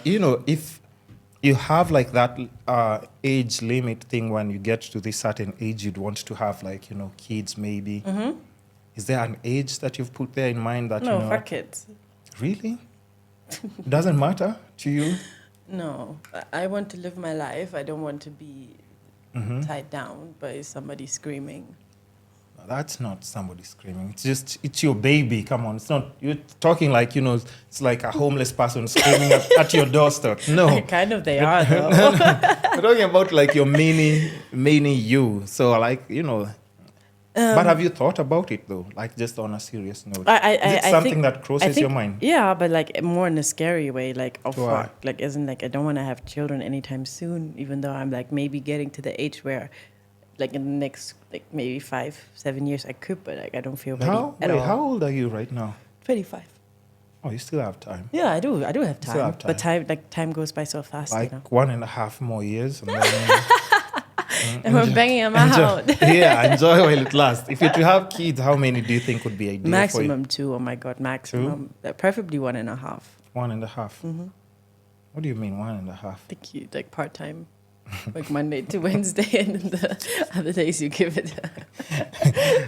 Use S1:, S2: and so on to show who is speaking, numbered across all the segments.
S1: If you have like that age limit thing, when you get to this certain age, you'd want to have like, kids maybe.
S2: Mm-hmm.
S1: Is there an age that you've put there in mind that,
S2: No, for kids.
S1: Really? Doesn't matter to you?
S2: No, I want to live my life. I don't want to be tied down by somebody screaming.
S1: That's not somebody screaming. It's your baby. Come on. It's not, you're talking like, it's like a homeless person screaming at your doorstep. No.
S2: Kind of they are, though.
S1: We're talking about like your mini you. So like, but have you thought about it though? Like just on a serious note. Is it something that crosses your mind?
S2: Yeah, but like more in a scary way. Like, oh
S1: Why?
S2: fuck. Like, isn't like I don't want to have children anytime soon, even though I'm like maybe getting to the age where like in the next like maybe 5-7 years I could, but like I don't feel ready at all.
S1: How old are you right now?
S2: 25.
S1: Oh, you still have time.
S2: Yeah, I do have
S1: still
S2: time.
S1: have time.
S2: But time goes by so fast.
S1: Like 1.5 more years. And then,
S2: and we're banging them out.
S1: Enjoy while it lasts. If you to have kids, how many do you think would be ideal
S2: Maximum
S1: for you?
S2: 2. Oh my God, maximum. Preferably 1.5.
S1: 1.5. Mm-hmm. What do you mean 1.5?
S2: Think you like part-time. Like Monday to Wednesday, and then the other days you give it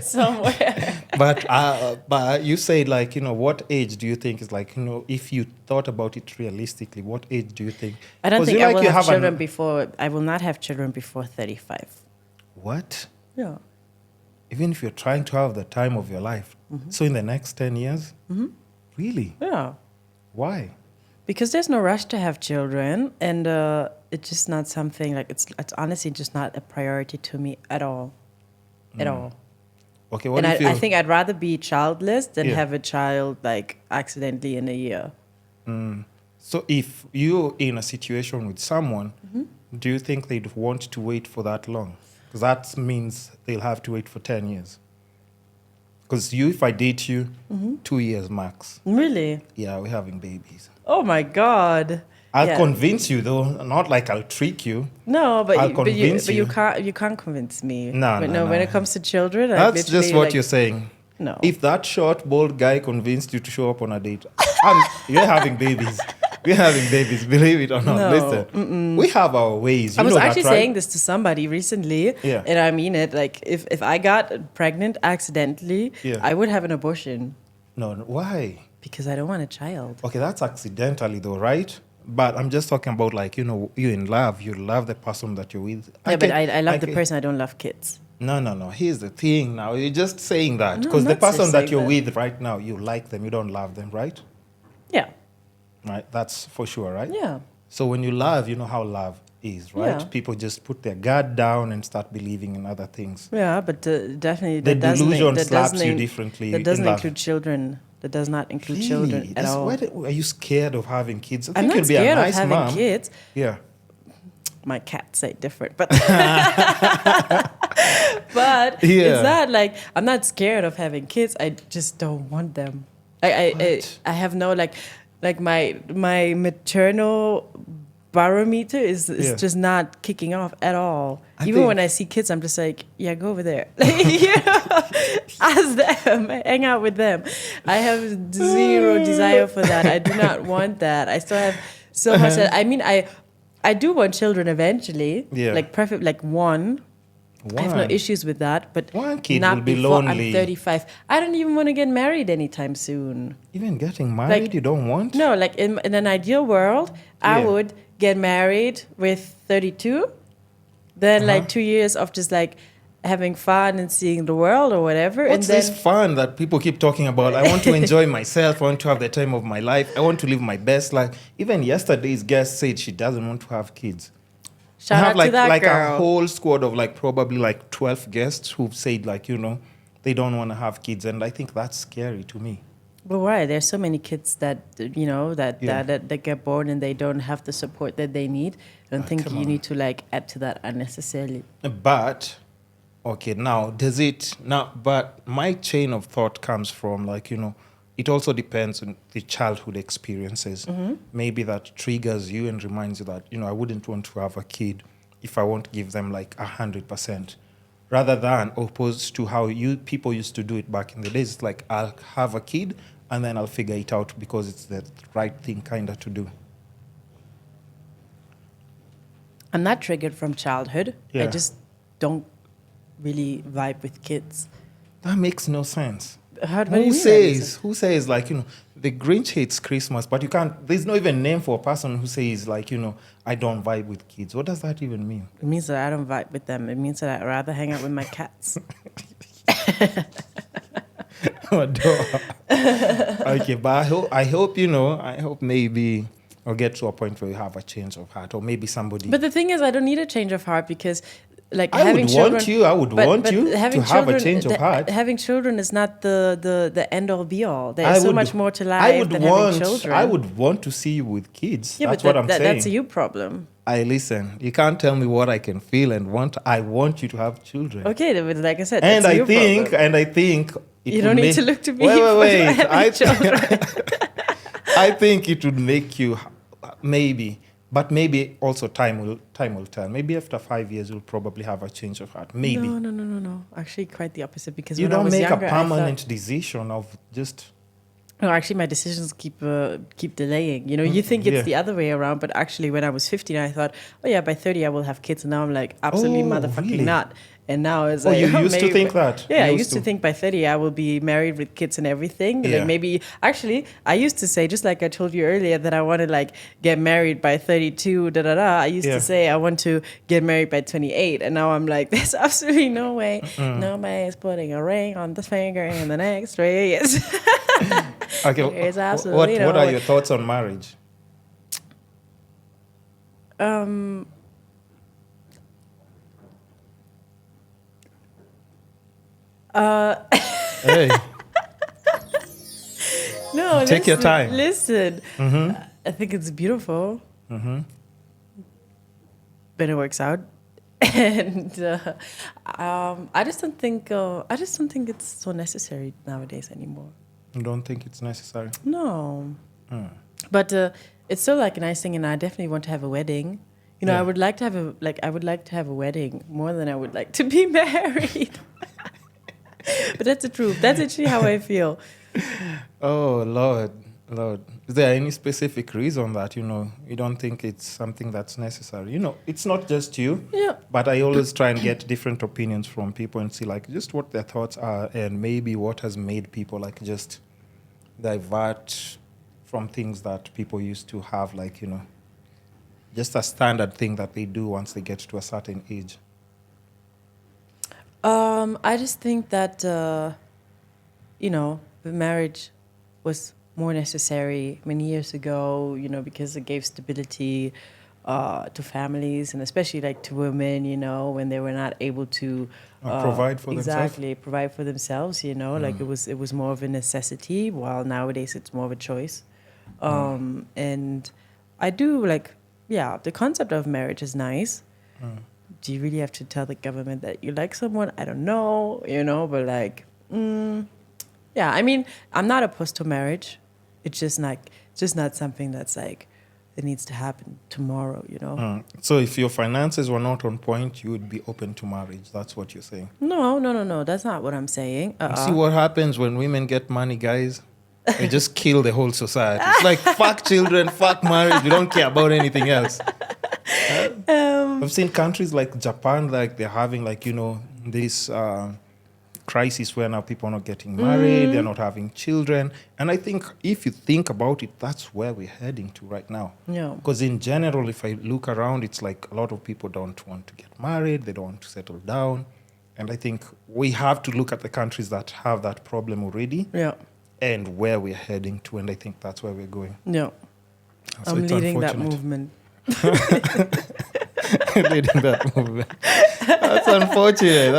S2: somewhere.
S1: But you said like, what age do you think is like, if you thought about it realistically, what age do you think?
S2: I don't think I will have children before. I will not have children before 35.
S1: What?
S2: Yeah.
S1: Even if you're trying to have the time of your life. Mm-hmm. So in the next 10 years? Mm-hmm. Really?
S2: Yeah.
S1: Why?
S2: Because there's no rush to have children, and it's just not something like it's honestly just not a priority to me at all, at all.
S1: Okay,
S2: and I think I'd rather be childless than have a child like accidentally in a year.
S1: So if you're in a situation with someone, do you think they'd want to wait for that long? Because that means they'll have to wait for 10 years. Because if I date you, 2 years max.
S2: Really?
S1: Yeah, we're having babies.
S2: Oh my God!
S1: I'll convince you though, not like I'll trick you.
S2: No, but
S1: I'll convince you.
S2: You can't convince me.
S1: No.
S2: When it comes to children,
S1: that's just what you're saying.
S2: No.
S1: If that short, bald guy convinced you to show up on a date, you're having babies. We're having babies, believe it or not.
S2: No.
S1: Listen, we have our ways.
S2: I was actually saying this to somebody recently,
S1: Yeah.
S2: and I mean it. Like, if I got pregnant accidentally, I would have an abortion.
S1: No, why?
S2: Because I don't want a child.
S1: Okay, that's accidentally though, right? But I'm just talking about like, you're in love. You love the person that you're with.
S2: But I love the person. I don't love kids.
S1: No. Here's the thing now. You're just saying that. Because the person that you're with right now, you like them. You don't love them, right?
S2: Yeah.
S1: Right? That's for sure, right?
S2: Yeah.
S1: So when you love, you know how love is, right?
S2: Yeah.
S1: People just put their guard down and start believing in other things.
S2: Yeah, but definitely
S1: The delusion slaps you differently.
S2: That doesn't include children. That does not include children at all.
S1: Are you scared of having kids?
S2: I'm not scared of having kids.
S1: Yeah.
S2: My cats say different, but it's not like I'm not scared of having kids. I just don't want them. I have no like my maternal barometer is just not kicking off at all. Even when I see kids, I'm just like, yeah, go over there. Ask them, hang out with them. I have zero desire for that. I do not want that. I still have so much. I mean, I do want children eventually.
S1: Yeah.
S2: Like perfect, like one. I have no issues with that, but
S1: one kid
S2: not
S1: will be
S2: before
S1: lonely.
S2: I'm 35. I don't even want to get married anytime soon.
S1: Even getting married, you don't want?
S2: No, like in an ideal world, I would get married with 32. Then like 2 years of just like having fun and seeing the world or whatever.
S1: What's this fun that people keep talking about? I want to enjoy myself. I want to have the time of my life. I want to live my best life. Even yesterday's guest said she doesn't want to have kids.
S2: Shout out to that girl.
S1: A whole squad of like probably like 12 guests who've said like, they don't want to have kids. And I think that's scary to me.
S2: But why? There's so many kids that, that get born and they don't have the support that they need. I don't think you need to like add to that unnecessarily.
S1: But, okay, but my chain of thought comes from like, it also depends on the childhood experiences. Mm-hmm. Maybe that triggers you and reminds you that, I wouldn't want to have a kid if I won't give them like 100%. Rather than opposed to how people used to do it back in the days. It's like, I'll have a kid and then I'll figure it out because it's the right thing kind of to do.
S2: I'm not triggered from childhood.
S1: Yeah.
S2: I just don't really vibe with kids.
S1: That makes no sense.
S2: What do you mean?
S1: Who says like, the Grinch hates Christmas, but you can't, there's no even name for a person who says like, I don't vibe with kids. What does that even mean?
S2: It means that I don't vibe with them. It means that I'd rather hang out with my cats.
S1: Madoa. Okay, but I hope maybe I'll get to a point where you have a change of heart, or maybe somebody.
S2: But the thing is, I don't need a change of heart because, like,
S1: I
S2: having
S1: would
S2: children,
S1: want you to have a change of heart.
S2: Having children is not the end all be all. There's so much more to life than having children.
S1: I would want to see you with kids.
S2: Yeah,
S1: that's
S2: but
S1: what I'm saying.
S2: That's a you problem.
S1: Listen. You can't tell me what I can feel and want. I want you to have children.
S2: Okay, but like I said,
S1: and
S2: that's
S1: I
S2: your
S1: think,
S2: problem.
S1: and I think
S2: you don't need to look to me.
S1: Wait.
S2: I
S1: think it would make you maybe. But maybe also time will tell. Maybe after 5 years, you'll probably have a change of heart. Maybe.
S2: No. Actually, quite the opposite. Because
S1: you
S2: when I
S1: don't
S2: was
S1: make
S2: younger,
S1: a permanent decision of just.
S2: No, actually, my decisions keep delaying. You think it's the other way around, but actually, when I was 15, I thought, oh yeah, by 30 I will have kids, and now I'm like, absolutely motherfucking
S1: really?
S2: not. And now it's
S1: like,
S2: you
S1: used to think that?
S2: Yeah, I used to think by 30 I will be married with kids and everything.
S1: Yeah.
S2: Like maybe, actually, I used to say, just like I told you earlier, that I want to like get married by 32, I used to say I want to get married by 28. And now I'm like, there's absolutely no way. Nobody's putting a ring on this finger in the next 3 years.
S1: Okay, what are your thoughts on marriage? Hey.
S2: No,
S1: take your time.
S2: Listen, I think it's beautiful. When it works out, and I just don't think it's so necessary nowadays anymore.
S1: You don't think it's necessary?
S2: No, but it's still like a nice thing, and I definitely want to have a wedding. I would like to have a wedding more than I would like to be married. But that's the truth. That's actually how I feel.
S1: Oh, Lord. Is there any specific reason that, you don't think it's something that's necessary? It's not just you.
S2: Yeah.
S1: But I always try and get different opinions from people and see, like, just what their thoughts are and maybe what has made people, like, just divert from things that people used to have, like, just a standard thing that they do once they get to a certain age.
S2: I just think that, the marriage was more necessary many years ago, because it gave stability to families and especially like to women, when they were not able to
S1: provide for themselves.
S2: Exactly, provide for themselves, like it was more of a necessity, while nowadays it's more of a choice. And I do the concept of marriage is nice. Do you really have to tell the government that you like someone? I don't know, but I mean, I'm not opposed to marriage. It's just not something that's like, it needs to happen tomorrow,
S1: So if your finances were not on point, you would be open to marriage. That's what you're saying.
S2: No. That's not what I'm saying.
S1: See what happens when women get money, guys? They just kill the whole society. It's like, fuck children, fuck marriage. We don't care about anything else. I've seen countries like Japan, like they're having this crisis where now people are not getting married, they're not having children. And I think if you think about it, that's where we're heading to right now.
S2: Yeah.
S1: Because in general, if I look around, it's like a lot of people don't want to get married, they don't want to settle down. And I think we have to look at the countries that have that problem already.
S2: Yeah.
S1: And where we're heading to, and I think that's where we're going.
S2: Yeah.
S1: So
S2: I'm leading that movement.
S1: Leading that movement. That's unfortunate.